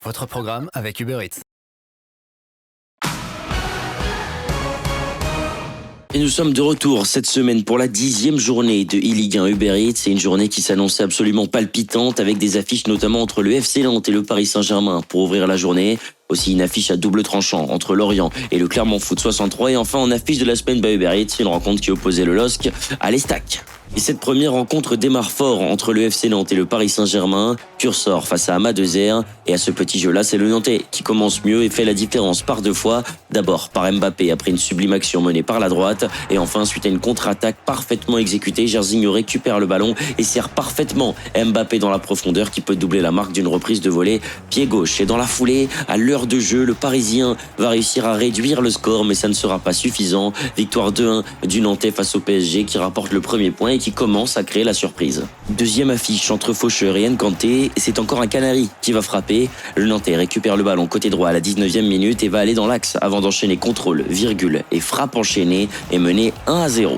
Votre programme avec Uber Eats. Et nous sommes de retour cette semaine pour la 10e journée de e-Ligue 1 Uber Eats. C'est une journée qui s'annonçait absolument palpitante avec des affiches notamment entre le FC Nantes et le Paris Saint-Germain pour ouvrir la journée. Aussi une affiche à double tranchant entre Lorient et le Clermont Foot 63. Et enfin en affiche de la semaine by Uber Eats, une rencontre qui opposait le LOSC à l'Estac. Et cette première rencontre démarre fort entre le FC Nantes et le Paris Saint-Germain. Cursor face à Amadezer. Et à ce petit jeu-là, c'est le Nantais qui commence mieux et fait la différence par deux fois. D'abord par Mbappé après une sublime action menée par la droite. Et enfin, suite à une contre-attaque parfaitement exécutée, Jairzinho récupère le ballon et sert parfaitement Mbappé dans la profondeur qui peut doubler la marque d'une reprise de volée pied gauche. Et dans la foulée, à l'heure de jeu, le Parisien va réussir à réduire le score, mais ça ne sera pas suffisant. Victoire 2-1 du Nantais face au PSG qui rapporte le premier point et qui commence à créer la surprise. Deuxième affiche entre Faucheur et Nkanté, c'est encore un Canari qui va frapper. Le Nantais récupère le ballon côté droit à la 19e minute et va aller dans l'axe avant d'enchaîner contrôle, virgule et frappe enchaînée et mener 1-0.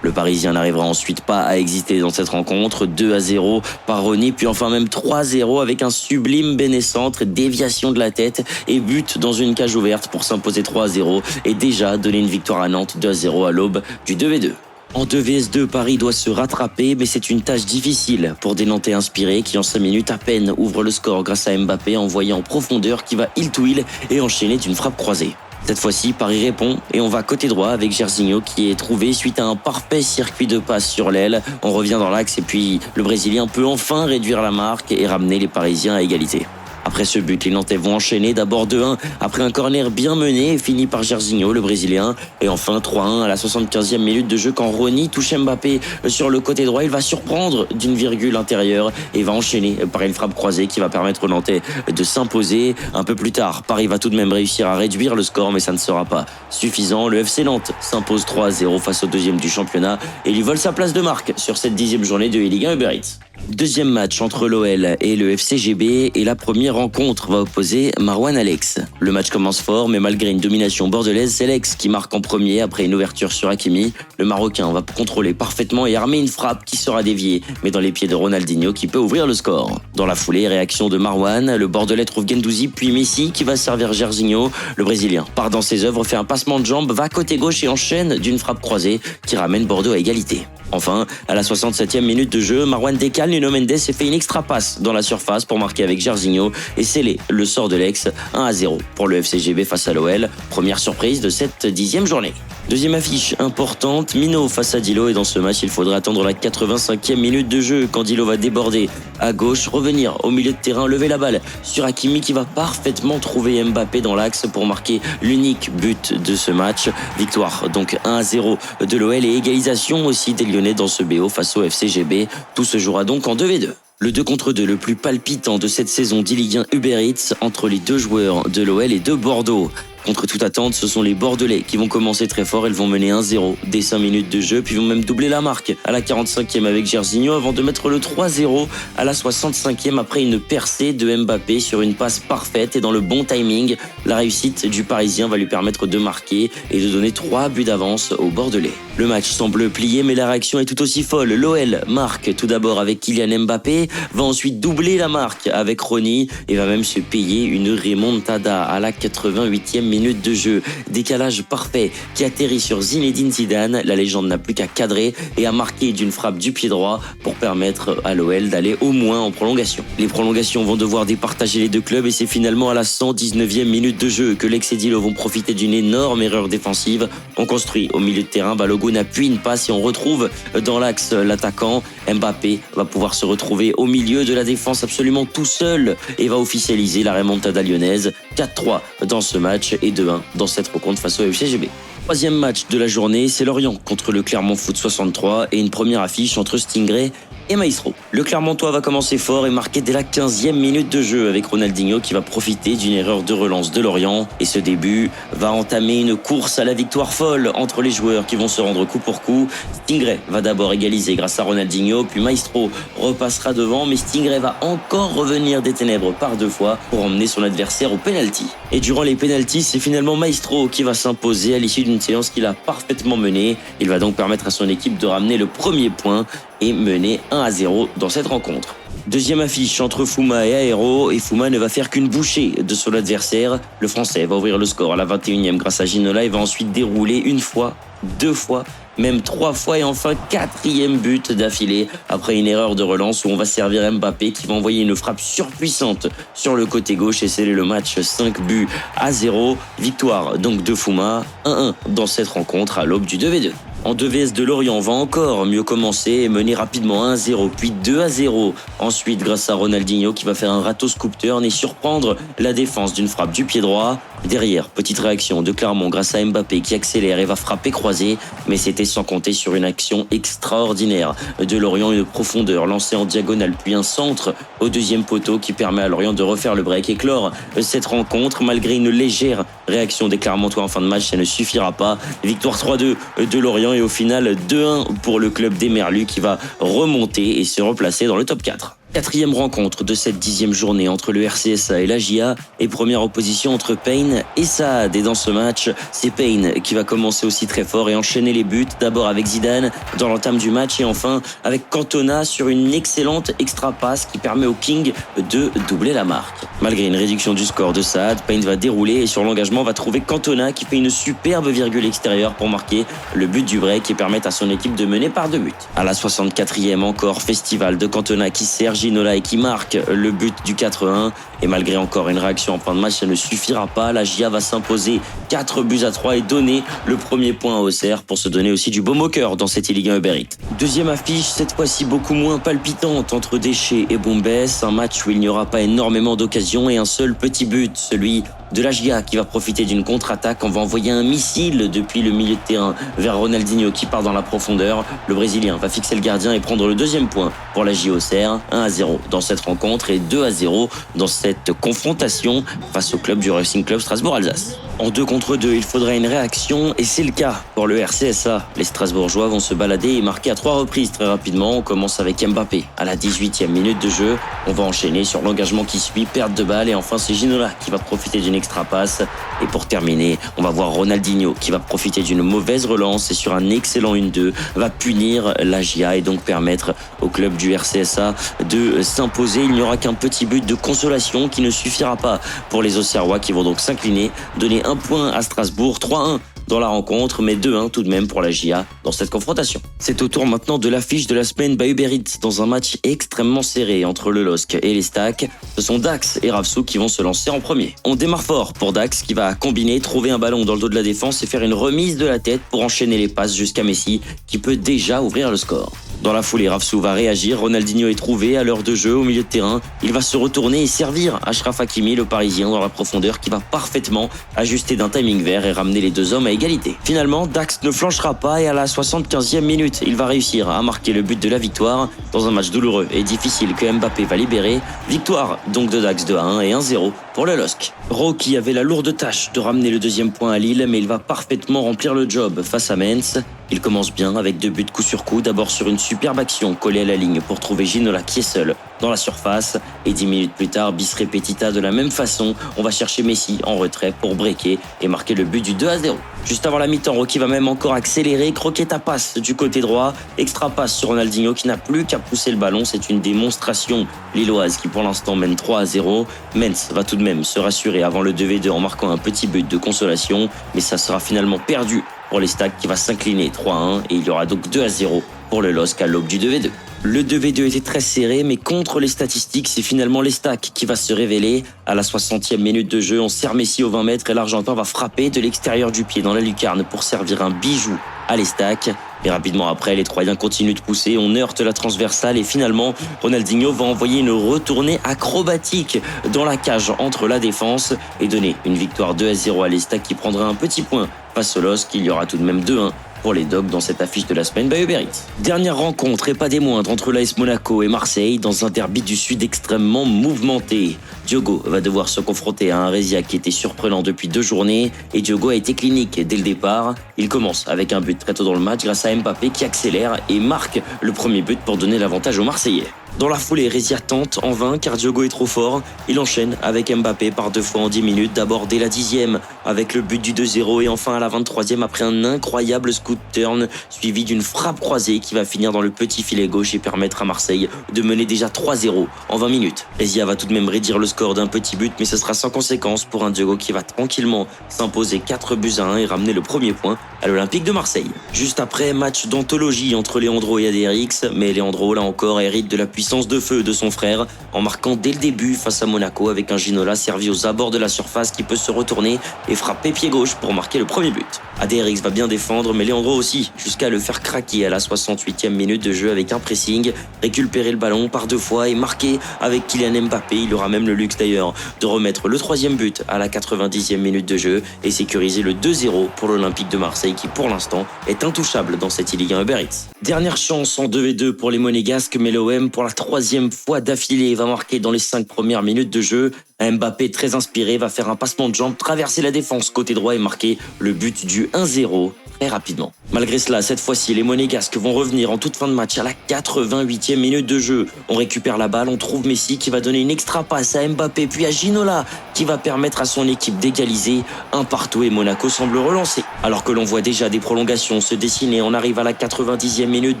Le Parisien n'arrivera ensuite pas à exister dans cette rencontre. 2-0 par Rony, puis enfin même 3-0 avec un sublime Béné-Centre, déviation de la tête et but dans une cage ouverte pour s'imposer 3-0 et déjà donner une victoire à Nantes 2-0 à l'aube du 2v2. En 2vs2, Paris doit se rattraper, mais c'est une tâche difficile pour des Nantais inspirés qui en 5 minutes à peine ouvrent le score grâce à Mbappé envoyé en profondeur qui va il to il et enchaîner d'une frappe croisée. Cette fois-ci, Paris répond et on va côté droit avec Jairzinho qui est trouvé suite à un parfait circuit de passe sur l'aile. On revient dans l'axe et puis le Brésilien peut enfin réduire la marque et ramener les Parisiens à égalité. Après ce but, les Nantais vont enchaîner d'abord 2-1 après un corner bien mené fini par Jairzinho, le Brésilien. Et enfin 3-1 à la 75e minute de jeu quand Rony touche Mbappé sur le côté droit. Il va surprendre d'une virgule intérieure et va enchaîner par une frappe croisée qui va permettre aux Nantais de s'imposer. Un peu plus tard, Paris va tout de même réussir à réduire le score, mais ça ne sera pas suffisant. Le FC Nantes s'impose 3-0 face au deuxième du championnat et lui vole sa place de marque sur cette 10e journée de e-Ligue 1 Uber Eats. Deuxième match entre l'OL et le FCGB et la première rencontre va opposer Marouane à l'Aix. Le match commence fort, mais malgré une domination bordelaise, c'est l'Aix qui marque en premier après une ouverture sur Hakimi. Le Marocain va contrôler parfaitement et armer une frappe qui sera déviée, mais dans les pieds de Ronaldinho qui peut ouvrir le score. Dans la foulée, réaction de Marouane, le Bordelais trouve Guendouzi puis Messi qui va servir Jairzinho. Le Brésilien part dans ses œuvres, fait un passement de jambes, va côté gauche et enchaîne d'une frappe croisée qui ramène Bordeaux à égalité. Enfin, à la 67e minute de jeu, Marouane décale Nuno Mendes et fait une extra passe dans la surface pour marquer avec Jairzinho et sceller le sort de l'Aix 1-0 pour le FCGB face à l'OL. Première surprise de cette 10e journée. Deuxième affiche importante, Mino face à Dilo et dans ce match, il faudra attendre la 85e minute de jeu quand Dilo va déborder à gauche, revenir au milieu de terrain, lever la balle sur Hakimi qui va parfaitement trouver Mbappé dans l'axe pour marquer l'unique but de ce match. Victoire donc 1-0 de l'OL et égalisation aussi des Lyonnais dans ce BO face au FCGB. Tout se jouera donc en 2v2. Le 2 contre 2 le plus palpitant de cette saison d'e-Ligue 1 Uber Eats entre les deux joueurs de l'OL et de Bordeaux. Contre toute attente, ce sont les Bordelais qui vont commencer très fort. Ils vont mener 1-0 dès 5 minutes de jeu, puis vont même doubler la marque à la 45e avec Jairzinho avant de mettre le 3-0 à la 65e après une percée de Mbappé sur une passe parfaite et dans le bon timing. La réussite du Parisien va lui permettre de marquer et de donner 3 buts d'avance aux Bordelais. Le match semble plié, mais la réaction est tout aussi folle. L'OL marque tout d'abord avec Kylian Mbappé, va ensuite doubler la marque avec Rony et va même se payer une remontada à la 88e minute de jeu. Décalage parfait qui atterrit sur Zinedine Zidane. La légende n'a plus qu'à cadrer et à marquer d'une frappe du pied droit pour permettre à l'OL d'aller au moins en prolongation. Les prolongations vont devoir départager les deux clubs et c'est finalement à la 119e minute de jeu que l'Aix et Dilo vont profiter d'une énorme erreur défensive. On construit au milieu de terrain, Balogun appuie une passe et on retrouve dans l'axe l'attaquant. Mbappé va pouvoir se retrouver au milieu de la défense absolument tout seul et va officialiser la remontada lyonnaise. 4-3 dans ce match et 2-1 dans cette rencontre face au FCGB. Troisième match de la journée, c'est Lorient contre le Clermont Foot 63 et une première affiche entre Stingray et Maestro. Le Clermontois va commencer fort et marquer dès la 15e minute de jeu avec Ronaldinho qui va profiter d'une erreur de relance de Lorient. Et ce début va entamer une course à la victoire folle entre les joueurs qui vont se rendre coup pour coup. Stingray va d'abord égaliser grâce à Ronaldinho, puis Maestro repassera devant, mais Stingray va encore revenir des ténèbres par 2 fois pour emmener son adversaire au pénalty. Et durant les pénaltys, c'est finalement Maestro qui va s'imposer à l'issue d'une séance qu'il a parfaitement menée. Il va donc permettre à son équipe de ramener le premier point et mener 1-0 dans cette rencontre. Deuxième affiche entre Fouma et Aero, et Fouma ne va faire qu'une bouchée de son adversaire. Le Français va ouvrir le score à la 21e grâce à Ginola et va ensuite dérouler une fois, deux fois, même trois fois et enfin quatrième but d'affilée après une erreur de relance où on va servir Mbappé qui va envoyer une frappe surpuissante sur le côté gauche et sceller le match 5-0. Victoire donc de Fouma, 1-1 dans cette rencontre à l'aube du 2v2. En 2vs de Lorient va encore mieux commencer et mener rapidement 1-0 puis 2-0. Ensuite grâce à Ronaldinho qui va faire un râteau scoop turn et surprendre la défense d'une frappe du pied droit. Derrière, petite réaction de Clermont grâce à Mbappé qui accélère et va frapper croisé, mais c'était sans compter sur une action extraordinaire de Lorient, une profondeur lancée en diagonale puis un centre au deuxième poteau qui permet à Lorient de refaire le break et clore cette rencontre. Malgré une légère réaction des Clermontois en fin de match, ça ne suffira pas. Victoire 3-2 de Lorient et au final 2-1 pour le club des Merlus qui va remonter et se replacer dans le top 4. Quatrième rencontre de cette 10e journée entre le RCSA et la GIA et première opposition entre Payne et Saad. Et dans ce match, c'est Payne qui va commencer aussi très fort et enchaîner les buts. D'abord avec Zidane dans l'entame du match et enfin avec Cantona sur une excellente extra passe qui permet au King de doubler la marque. Malgré une réduction du score de Saad, Payne va dérouler et sur l'engagement va trouver Cantona qui fait une superbe virgule extérieure pour marquer le but du break et permettre à son équipe de mener par 2 buts. À la 64e encore, festival de Cantona qui sert Ginola et qui marque le but du 4-1 et malgré encore une réaction en fin de match, ça ne suffira pas. La GIA va s'imposer 4-3 et donner le premier point à Auxerre pour se donner aussi du baume au cœur dans cette Ligue 1 Uber Eats. Deuxième affiche, cette fois-ci beaucoup moins palpitante entre Déchet et Bombès, un match où il n'y aura pas énormément d'occasions et un seul petit but, celui de la GIA qui va profiter d'une contre-attaque. On va envoyer un missile depuis le milieu de terrain vers Ronaldinho qui part dans la profondeur. Le Brésilien va fixer le gardien et prendre le deuxième point pour la GIA Auxerre. 1-0 dans cette rencontre et 2-0 dans cette confrontation face au club du Racing Club Strasbourg-Alsace. En 2 contre 2, il faudra une réaction et c'est le cas pour le RCSA. Les Strasbourgeois vont se balader et marquer à 3 reprises très rapidement. On commence avec Mbappé à la 18e minute de jeu. On va enchaîner sur l'engagement qui suit, perte de balle et enfin c'est Ginola qui va profiter d'une extra passe. Et pour terminer, on va voir Ronaldinho qui va profiter d'une mauvaise relance et sur un excellent 1-2 va punir la GIA et donc permettre au club du RCSA de s'imposer. Il n'y aura qu'un petit but de consolation qui ne suffira pas pour les Auxerrois qui vont donc s'incliner, donner 1 point à Strasbourg, 3-1 dans la rencontre, mais 2-1 tout de même pour la GIA dans cette confrontation. C'est au tour maintenant de l'affiche de la semaine by Uber Eats dans un match extrêmement serré entre le LOSC et les Stacks. Ce sont Dax et Ravsou qui vont se lancer en premier. On démarre fort pour Dax qui va combiner, trouver un ballon dans le dos de la défense et faire une remise de la tête pour enchaîner les passes jusqu'à Messi qui peut déjà ouvrir le score. Dans la foulée, Ravsou va réagir, Ronaldinho est trouvé à l'heure de jeu au milieu de terrain. Il va se retourner et servir Achraf Hakimi, le Parisien, dans la profondeur qui va parfaitement ajuster d'un timing vert et ramener les deux hommes à égalité. Finalement, Dax ne flanchera pas et à la 75e minute, il va réussir à marquer le but de la victoire dans un match douloureux et difficile que Mbappé va libérer. Victoire donc de Dax 2-1 et 1-0 pour le LOSC. Rocky avait la lourde tâche de ramener le deuxième point à Lille, mais il va parfaitement remplir le job face à Mainz. Il commence bien avec 2 buts coup sur coup, d'abord sur une superbe action collée à la ligne pour trouver Ginola qui est seul dans la surface et 10 minutes plus tard, bis repetita de la même façon, on va chercher Messi en retrait pour breaker et marquer le but du 2-0. Juste avant la mi-temps, Rocky va même encore accélérer, croquer ta passe du côté droit, extra passe sur Ronaldinho qui n'a plus qu'à pousser le ballon, c'est une démonstration lilloise qui pour l'instant mène 3-0. Mainz va tout de même se rassurer avant le 2v2 en marquant un petit but de consolation, mais ça sera finalement perdu pour les Stacks qui va s'incliner 3-1 et il y aura donc 2-0 pour le LOSC à l'aube du 2v2. Le 2v2 était très serré, mais contre les statistiques, c'est finalement les Stacks qui va se révéler. À la 60e minute de jeu, on sert Messi aux 20 mètres et l'Argentin va frapper de l'extérieur du pied dans la lucarne pour servir un bijou à les Stacks. Et rapidement après, les Troyens continuent de pousser, on heurte la transversale et finalement, Ronaldinho va envoyer une retournée acrobatique dans la cage entre la défense et donner une victoire 2-0 à les Stacks qui prendra un petit point face au LOSC. Il y aura tout de même 2-1 pour les Dogs dans cette affiche de la semaine by Uber Eats. Dernière rencontre et pas des moindres entre l'AS Monaco et Marseille dans un derby du Sud extrêmement mouvementé. Diogo va devoir se confronter à un Rezia qui était surprenant depuis 2 journées et Diogo a été clinique dès le départ. Il commence avec un but très tôt dans le match grâce à Mbappé qui accélère et marque le premier but pour donner l'avantage aux Marseillais. Dans la foulée, Rezia tente en vain car Diogo est trop fort. Il enchaîne avec Mbappé par 2 fois en 10 minutes. D'abord dès la 10e avec le but du 2-0 et enfin à la 23e après un incroyable scoot turn suivi d'une frappe croisée qui va finir dans le petit filet gauche et permettre à Marseille de mener déjà 3-0 en 20 minutes. Rezia va tout de même réduire le score d'un petit but mais ce sera sans conséquence pour un Diogo qui va tranquillement s'imposer 4-1 et ramener le premier point à l'Olympique de Marseille. Juste après, match d'anthologie entre Leandro et ADRX, mais Leandro là encore hérite de la puissance de feu de son frère en marquant dès le début face à Monaco avec un Ginola servi aux abords de la surface qui peut se retourner et frapper pied gauche pour marquer le premier but. ADRX va bien défendre mais Leandro aussi jusqu'à le faire craquer à la 68e minute de jeu avec un pressing, récupérer le ballon par 2 fois et marquer avec Kylian Mbappé. Il aura même le luxe d'ailleurs de remettre le 3e but à la 90e minute de jeu et sécuriser le 2-0 pour l'Olympique de Marseille qui pour l'instant est intouchable dans cette Ligue 1 Uber Eats. Dernière chance en 2v2 pour les Monégasques, mais l'OM pour la 3e fois d'affilée va marquer dans les 5 premières minutes de jeu. Mbappé très inspiré va faire un passement de jambe, traverser la défense côté droit et marquer le but du 1-0 très rapidement. Malgré cela, cette fois-ci, les Monégasques vont revenir en toute fin de match à la 88e minute de jeu. On récupère la balle, on trouve Messi qui va donner une extra passe à Mbappé, puis à Ginola qui va permettre à son équipe d'égaliser 1-1 et Monaco semble relancer. Alors que l'on voit déjà des prolongations se dessiner, on arrive à la 90e minute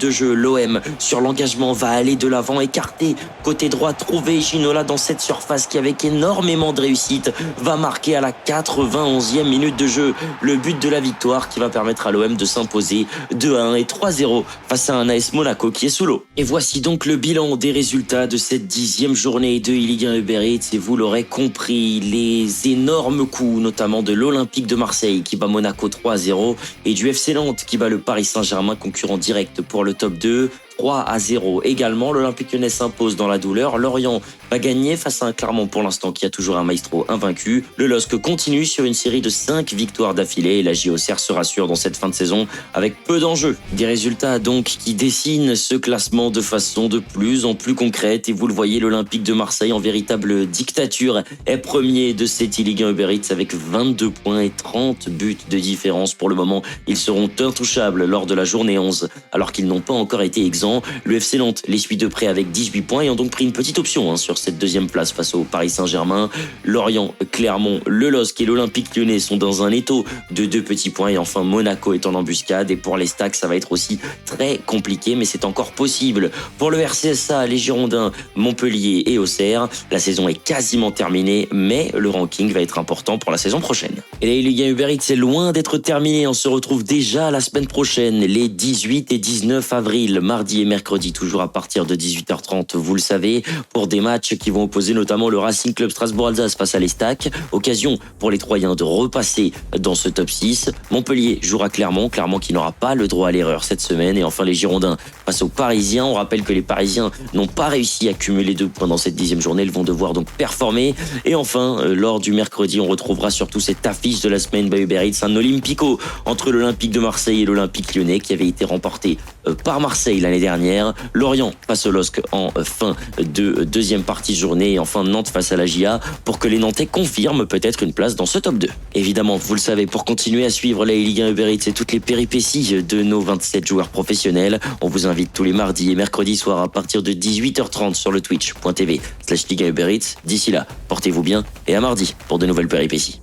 de jeu. L'OM, sur l'engagement, va aller de l'avant, écarter côté droit, trouver Ginola dans cette surface qui, avec énormément de réussite, va marquer à la 91e minute de jeu le but de la victoire qui va permettre à l'OM de s'imposer 2-1 et 3-0 face à un AS Monaco qui est sous l'eau. Et voici donc le bilan des résultats de cette 10e journée de Ligue 1 Uber Eats et vous l'aurez compris, les énormes coups notamment de l'Olympique de Marseille qui bat Monaco 3-0 et du FC Nantes qui bat le Paris Saint-Germain, concurrent direct pour le top 2. 3-0 également. L'Olympique Lyonnais s'impose dans la douleur. Lorient va gagner face à un Clermont pour l'instant qui a toujours un maestro invaincu. Le LOSC continue sur une série de 5 victoires d'affilée et la JOCR se rassure dans cette fin de saison avec peu d'enjeux. Des résultats donc qui dessinent ce classement de façon de plus en plus concrète et vous le voyez, l'Olympique de Marseille en véritable dictature est premier de cette Ligue 1 Uber Eats avec 22 points et 30 buts de différence. Pour le moment, ils seront intouchables lors de la journée 11 alors qu'ils n'ont pas encore été exempts. Le FC Nantes les suit de près avec 18 points et ont donc pris une petite option sur cette 2e place face au Paris Saint-Germain. Lorient, Clermont, le LOSC et l'Olympique Lyonnais sont dans un étau de 2 petits points et enfin Monaco est en embuscade et pour les Stacks ça va être aussi très compliqué mais c'est encore possible. Pour le RCSA, les Girondins, Montpellier et Auxerre, la saison est quasiment terminée mais le ranking va être important pour la saison prochaine. Et la Ligue 1 Uber Eats c'est loin d'être terminée, on se retrouve déjà la semaine prochaine les 18 et 19 avril, mardi et mercredi, toujours à partir de 18h30, vous le savez, pour des matchs qui vont opposer notamment le Racing Club Strasbourg-Alsace face à l'Estac. Occasion pour les Troyens de repasser dans ce top 6. Montpellier jouera Clermont qui n'aura pas le droit à l'erreur cette semaine. Et enfin les Girondins face aux Parisiens. On rappelle que les Parisiens n'ont pas réussi à cumuler 2 points dans cette 10e journée. Ils vont devoir donc performer. Et enfin, lors du mercredi, on retrouvera surtout cette affiche de la semaine by Uber Eats, un Olympico entre l'Olympique de Marseille et l'Olympique Lyonnais qui avait été remporté par Marseille l'année dernière. Lorient face au LOSC en fin de 2e partie de journée et enfin Nantes face à la GIA pour que les Nantais confirment peut-être une place dans ce top 2. Évidemment, vous le savez, pour continuer à suivre la Ligue 1 Uber Eats et toutes les péripéties de nos 27 joueurs professionnels, on vous invite tous les mardis et mercredis soirs à partir de 18h30 sur le twitch.tv/Ligue 1 Uber Eats. D'ici là, portez-vous bien et à mardi pour de nouvelles péripéties.